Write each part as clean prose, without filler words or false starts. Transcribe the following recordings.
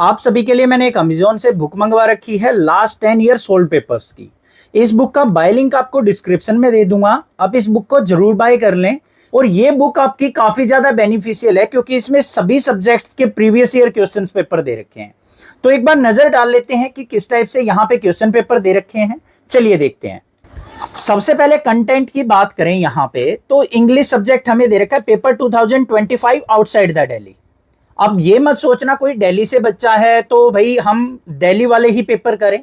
आप सभी के लिए मैंने एक अमेजोन से बुक मंगवा रखी है लास्ट 10 ईयर सोल्ड पेपर्स की। इस बुक का बाय लिंक आपको डिस्क्रिप्शन में दे दूंगा, आप इस बुक को जरूर बाय कर लें। और ये बुक आपकी काफी ज्यादा बेनिफिशियल है क्योंकि इसमें सभी सब्जेक्ट्स के प्रीवियस ईयर क्वेश्चंस पेपर दे रखे हैं। तो एक बार नजर डाल लेते हैं कि किस टाइप से यहाँ पे क्वेश्चन पेपर दे रखे हैं। चलिए देखते हैं। सबसे पहले कंटेंट की बात करें यहाँ पे तो इंग्लिश सब्जेक्ट हमें दे रखा है पेपर 2025 आउटसाइड द दिल्ली। अब ये मत सोचना कोई दिल्ली से बच्चा है तो भाई हम दिल्ली वाले ही पेपर करें,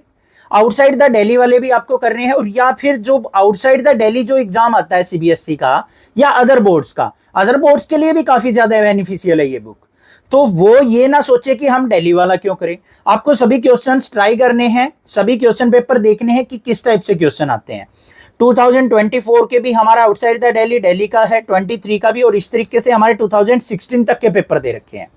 आउटसाइड द दिल्ली वाले भी आपको करने हैं। और या फिर जो आउटसाइड द दिल्ली जो एग्जाम आता है सीबीएसई का या अदर बोर्ड्स का, अदर बोर्ड्स के लिए भी काफी ज्यादा बेनिफिशियल है ये बुक। तो वो ये ना सोचे कि हम दिल्ली वाला क्यों करें, आपको सभी क्वेश्चंस ट्राई करने हैं, सभी क्वेश्चन पेपर देखने हैं कि किस टाइप से क्वेश्चन आते हैं। 2024 के भी हमारा आउटसाइड द दिल्ली का है, 23 का भी, और इस तरीके से हमारे 2016 तक के पेपर दे रखे हैं।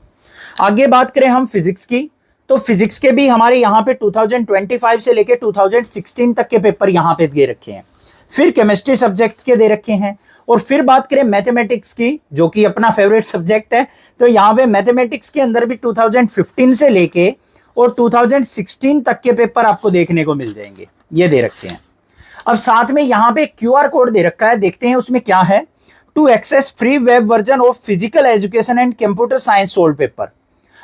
आगे बात करें हम फिजिक्स की, तो फिजिक्स के भी हमारे यहाँ पे 2025 से लेके 2016 तक के पेपर यहाँ पे दे रखे हैं। फिर केमिस्ट्री सब्जेक्ट के दे रखे हैं। और फिर बात करें मैथमेटिक्स की, जो कि अपना फेवरेट सब्जेक्ट है, तो यहाँ पे मैथमेटिक्स के अंदर भी 2015 से लेके और 2016 तक के पेपर आपको देखने को मिल जाएंगे, ये दे रखे हैं। अब साथ में यहाँ पे QR कोड दे रखा है, देखते हैं उसमें क्या है। To access free web version of physical education and computer science solved paper.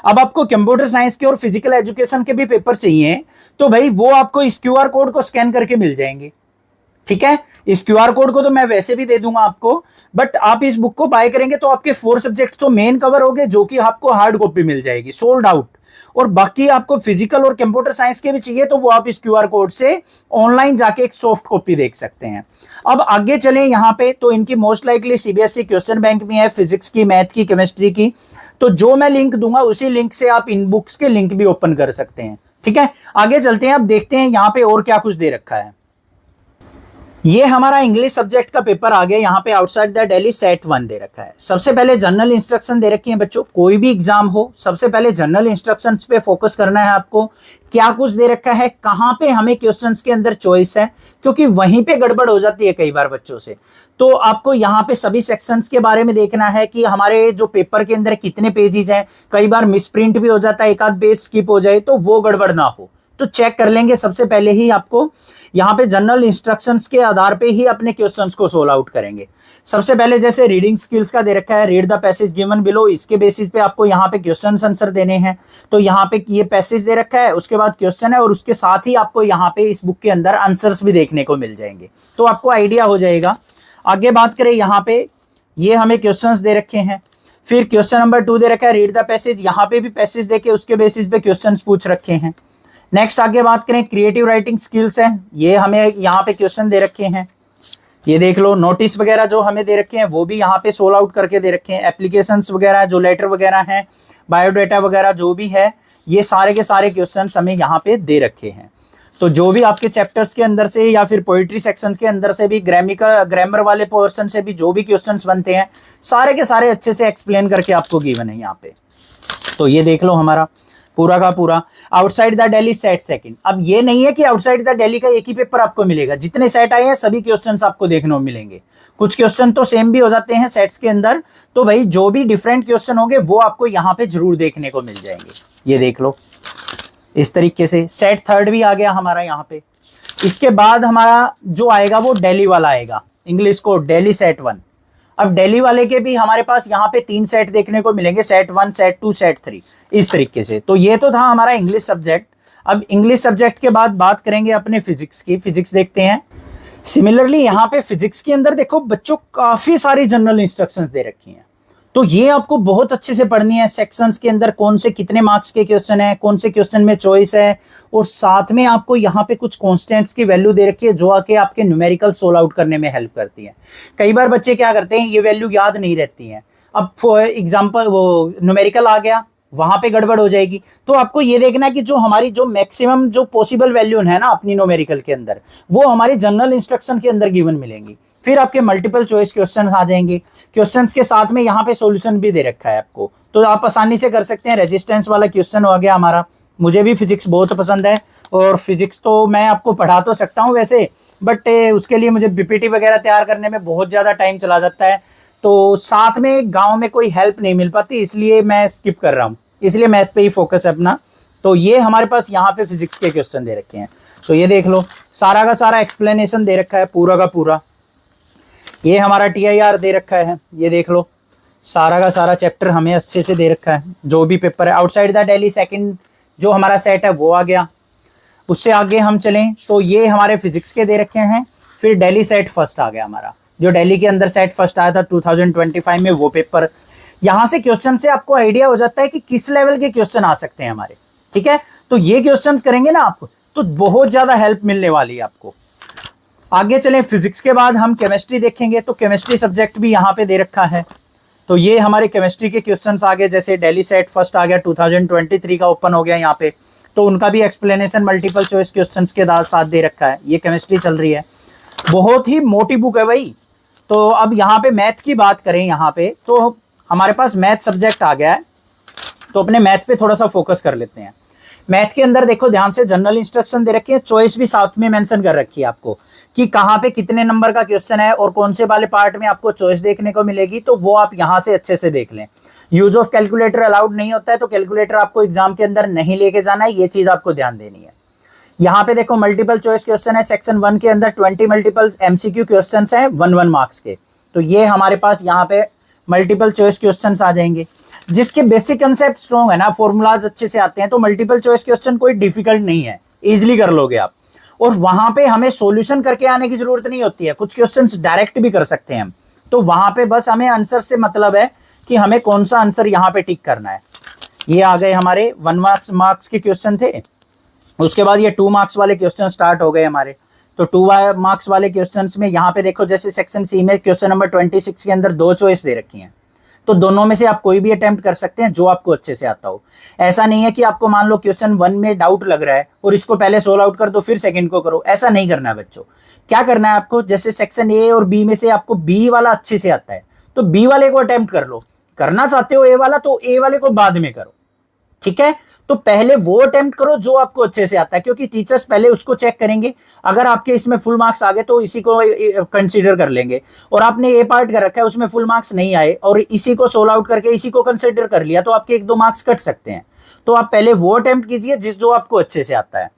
अब आपको कंप्यूटर साइंस के और फिजिकल एजुकेशन के भी पेपर चाहिए तो भाई वो आपको इस QR कोड को स्कैन करके मिल जाएंगे। ठीक है, इस QR कोड को तो मैं वैसे भी दे दूंगा आपको, बट आप इस बुक को बाय करेंगे तो आपके 4 सब्जेक्ट तो मेन कवर हो गए, जो कि आपको हार्ड कॉपी मिल जाएगी सोल्ड आउट। और बाकी आपको फिजिकल और कंप्यूटर साइंस के भी चाहिए तो वो आप इस QR कोड से ऑनलाइन जाके एक सॉफ्ट कॉपी देख सकते हैं। अब आगे चलें यहाँ पे, तो इनकी most likely CBSE question bank में है, फिजिक्स की, मैथ की, केमिस्ट्री की। तो जो मैं लिंक दूंगा उसी लिंक से आप इन बुक्स के लिंक भी ओपन कर सकते हैं। ठीक है, आगे चलते हैं। अब देखते हैं यहाँ पे और क्या कुछ दे रखा है। ये हमारा इंग्लिश सब्जेक्ट का पेपर आ गया। यहाँ पे आउटसाइड द दिल्ली सेट 1 दे रखा है। सबसे पहले जनरल इंस्ट्रक्शन दे रखी है बच्चों, कोई भी एग्जाम हो सबसे पहले जनरल इंस्ट्रक्शंस पे फोकस करना है आपको। क्या कुछ दे रखा है, कहाँ पे हमें क्वेश्चंस के अंदर चॉइस है, क्योंकि वहीं पे गड़बड़ हो जाती है कई बार बच्चों से। तो आपको यहाँ पे सभी सेक्शंस के बारे में देखना है कि हमारे जो पेपर के अंदर कितने पेजेस हैं। कई बार मिसप्रिंट भी हो जाता है, एक आध पेज स्किप हो जाए, तो वो गड़बड़ ना हो तो चेक कर लेंगे। सबसे पहले ही आपको यहाँ पे जनरल इंस्ट्रक्शंस के आधार पे ही अपने क्वेश्चंस को सोल्व आउट करेंगे। सबसे पहले जैसे रीडिंग स्किल्स का दे रखा है, read the passage given below, इसके बेसिस पे आपको यहाँ पे क्वेश्चन आंसर देने हैं। तो यहाँ पे ये पैसेज दे रखा है, उसके बाद क्वेश्चन है, और उसके साथ ही आपको यहाँ पे इस बुक के अंदर आंसर्स भी देखने को मिल जाएंगे, तो आपको आइडिया हो जाएगा। आगे बात करें, यहाँ पे ये हमें क्वेश्चन दे रखे हैं। फिर क्वेश्चन नंबर 2 दे रखा है रीड द पैसेज, यहाँ पे भी पैसेज देके उसके बेसिस पे क्वेश्चन पूछ रखे हैं। नेक्स्ट आगे बात करें, क्रिएटिव राइटिंग स्किल्स है, ये हमें यहाँ पे क्वेश्चन दे रखे हैं, ये देख लो। नोटिस वगैरह जो हमें दे रखे हैं वो भी यहाँ पे सोल्व आउट करके दे रखे हैं। एप्लीकेशंस वगैरह जो लेटर वगैरह हैं, बायोडाटा वगैरह जो भी है, ये सारे के सारे क्वेश्चन हमें यहाँ पे दे रखे हैं। तो जो भी आपके चैप्टर्स के अंदर से या फिर पोइट्री सेक्शन के अंदर से भी, ग्रामर वाले पोर्शन से भी जो भी क्वेश्चन बनते हैं, सारे के सारे अच्छे से एक्सप्लेन करके आपको गिवन है यहाँ पे। तो ये देख लो हमारा पूरा का पूरा outside the Delhi set second. अब ये नहीं है कि आउटसाइड द दिल्ली का एक ही पेपर आपको मिलेगा, जितने सेट आए हैं सभी क्वेश्चंस आपको देखने को मिलेंगे। कुछ क्वेश्चन तो सेम भी हो जाते हैं सेट्स के अंदर, तो भाई जो भी डिफरेंट क्वेश्चन होंगे वो आपको यहाँ पे जरूर देखने को मिल जाएंगे। ये देख लो इस तरीके से। सेट 3 भी आ गया हमारा यहाँ पे। इसके बाद हमारा जो आएगा वो दिल्ली वाला आएगा, इंग्लिश को दिल्ली सेट 1। अब दिल्ली वाले के भी हमारे पास यहाँ पे 3 सेट देखने को मिलेंगे, सेट 1, सेट 2, सेट 3, इस तरीके से। तो ये तो था हमारा इंग्लिश सब्जेक्ट। अब इंग्लिश सब्जेक्ट के बाद बात करेंगे अपने फिजिक्स की। फिजिक्स देखते हैं। सिमिलरली यहाँ पे फिजिक्स के अंदर देखो बच्चों काफी सारी जनरल इंस्ट्रक्शंस दे रखी हैं, तो ये आपको बहुत अच्छे से पढ़नी है। सेक्शंस के अंदर कौन से कितने मार्क्स के क्वेश्चन है, कौन से क्वेश्चन में चॉइस है, और साथ में आपको यहाँ पे कुछ कांस्टेंट्स की वैल्यू दे रखी है जो आके आपके न्यूमेरिकल सोल्व आउट करने में हेल्प करती है। कई बार बच्चे क्या करते हैं, ये वैल्यू याद नहीं रहती है। अब फॉर एग्जाम्पल वो न्यूमेरिकल आ गया, वहां पे गड़बड़ हो जाएगी। तो आपको ये देखना है कि जो हमारी जो मैक्सिमम जो पॉसिबल वैल्यू है ना अपनी न्यूमेरिकल के अंदर, वो हमारी जनरल इंस्ट्रक्शन के अंदर गिवन मिलेंगी। फिर आपके मल्टीपल चॉइस क्वेश्चंस आ जाएंगे। क्वेश्चंस के साथ में यहाँ पे सॉल्यूशन भी दे रखा है आपको, तो आप आसानी से कर सकते हैं। रेजिस्टेंस वाला क्वेश्चन हो गया हमारा। मुझे भी फिजिक्स बहुत पसंद है, और फिजिक्स तो मैं आपको पढ़ा तो सकता हूँ वैसे, बट उसके लिए मुझे बीपीटी वगैरह तैयार करने में बहुत ज़्यादा टाइम चला जाता है, तो साथ में गाँव में कोई हेल्प नहीं मिल पाती, इसलिए मैं स्किप कर रहा हूँ। इसलिए मैथ पे ही फोकस है अपना। तो ये हमारे पास यहाँ पे फिजिक्स के क्वेश्चन दे रखे हैं। तो ये देख लो, सारा का सारा एक्सप्लेनेशन दे रखा है पूरा का पूरा। ये हमारा TIR दे रखा है, ये देख लो, सारा का सारा चैप्टर हमें अच्छे से दे रखा है। जो भी पेपर है, आउटसाइड द दिल्ली सेकंड जो हमारा सेट है वो आ गया। उससे आगे हम चलें तो ये हमारे फिजिक्स के दे रखे हैं। फिर दिल्ली सेट फर्स्ट आ गया हमारा, जो दिल्ली के अंदर सेट फर्स्ट आया था 2025 में, वो पेपर। यहाँ से क्वेश्चन से आपको आइडिया हो जाता है कि किस लेवल के क्वेश्चन आ सकते हैं हमारे, ठीक है। तो ये क्वेश्चन करेंगे ना आप, तो बहुत ज्यादा हेल्प मिलने वाली है आपको। आगे चलें, फिजिक्स के बाद हम केमिस्ट्री देखेंगे। तो केमिस्ट्री सब्जेक्ट भी यहाँ पे दे रखा है। तो ये हमारे केमिस्ट्री के क्वेश्चंस आ गए, जैसे दिल्ली सेट फर्स्ट आ गया 2023 का ओपन हो गया यहाँ पे, तो उनका भी एक्सप्लेनेशन मल्टीपल चॉइस क्वेश्चंस के साथ दे रखा है। ये केमिस्ट्री चल रही है, बहुत ही मोटी बुक है भाई। तो अब यहाँ पे मैथ की बात करें, यहाँ पे तो हमारे पास मैथ सब्जेक्ट आ गया है, तो अपने मैथ पे थोड़ा सा फोकस कर लेते हैं। मैथ के अंदर देखो ध्यान से, जनरल इंस्ट्रक्शन दे रखी है, चॉइस भी साथ में मेंशन कर रखी है आपको कि कहाँ पे कितने नंबर का क्वेश्चन है और कौन से वाले पार्ट में आपको चॉइस देखने को मिलेगी। तो वो आप यहाँ से अच्छे से देख लें। यूज ऑफ कैलकुलेटर अलाउड नहीं होता है, तो कैलकुलेटर आपको एग्जाम के अंदर नहीं लेके जाना है, ये चीज आपको ध्यान देनी है। यहाँ पे देखो मल्टीपल चॉइस क्वेश्चन है, सेक्शन 1 के अंदर 20 मल्टीपल MCQ क्वेश्चन है 1 मार्क्स के। तो ये हमारे पास यहाँ पे मल्टीपल चॉइस क्वेश्चन आ जाएंगे, जिसके बेसिक कंसेप्ट स्ट्रॉन्ग है ना, फॉर्मूलाज अच्छे से आते हैं। तो मल्टीपल चॉइस क्वेश्चन कोई डिफिकल्ट नहीं है, इजिली कर लोगे आप। और वहां पे हमें सॉल्यूशन करके आने की जरूरत नहीं होती है, कुछ क्वेश्चंस डायरेक्ट भी कर सकते हैं हम। तो वहां पे बस हमें आंसर से मतलब है कि हमें कौन सा आंसर यहाँ पे टिक करना है। ये आ गए हमारे 1 मार्क्स के क्वेश्चन थे। उसके बाद ये 2 मार्क्स वाले क्वेश्चन स्टार्ट हो गए हमारे। तो 2 मार्क्स वाले क्वेश्चंस में यहाँ पे देखो, जैसे सेक्शन C में क्वेश्चन नंबर 26 के अंदर 2 चॉइस दे रखी हैं। तो दोनों में से आप कोई भी अटेम्प्ट कर सकते हैं जो आपको अच्छे से आता हो। ऐसा नहीं है कि आपको मान लो क्वेश्चन 1 में डाउट लग रहा है और इसको पहले सोल्व आउट कर दो फिर सेकंड को करो, ऐसा नहीं करना है बच्चों। क्या करना है आपको, जैसे सेक्शन A और B में से आपको B वाला अच्छे से आता है तो B वाले को अटेम्प्ट कर लो। करना चाहते हो A वाला तो A वाले को बाद में करो, ठीक है। तो पहले वो अटेम्प्ट करो जो आपको अच्छे से आता है, क्योंकि टीचर्स पहले उसको चेक करेंगे। अगर आपके इसमें फुल मार्क्स आ गए तो इसी को कंसीडर कर लेंगे, और आपने ए पार्ट कर रखा है उसमें फुल मार्क्स नहीं आए और इसी को सोल्व आउट करके इसी को कंसीडर कर लिया, तो आपके 1-2 मार्क्स कट सकते हैं। तो आप पहले वो अटेम्प्ट कीजिए जो आपको अच्छे से आता है।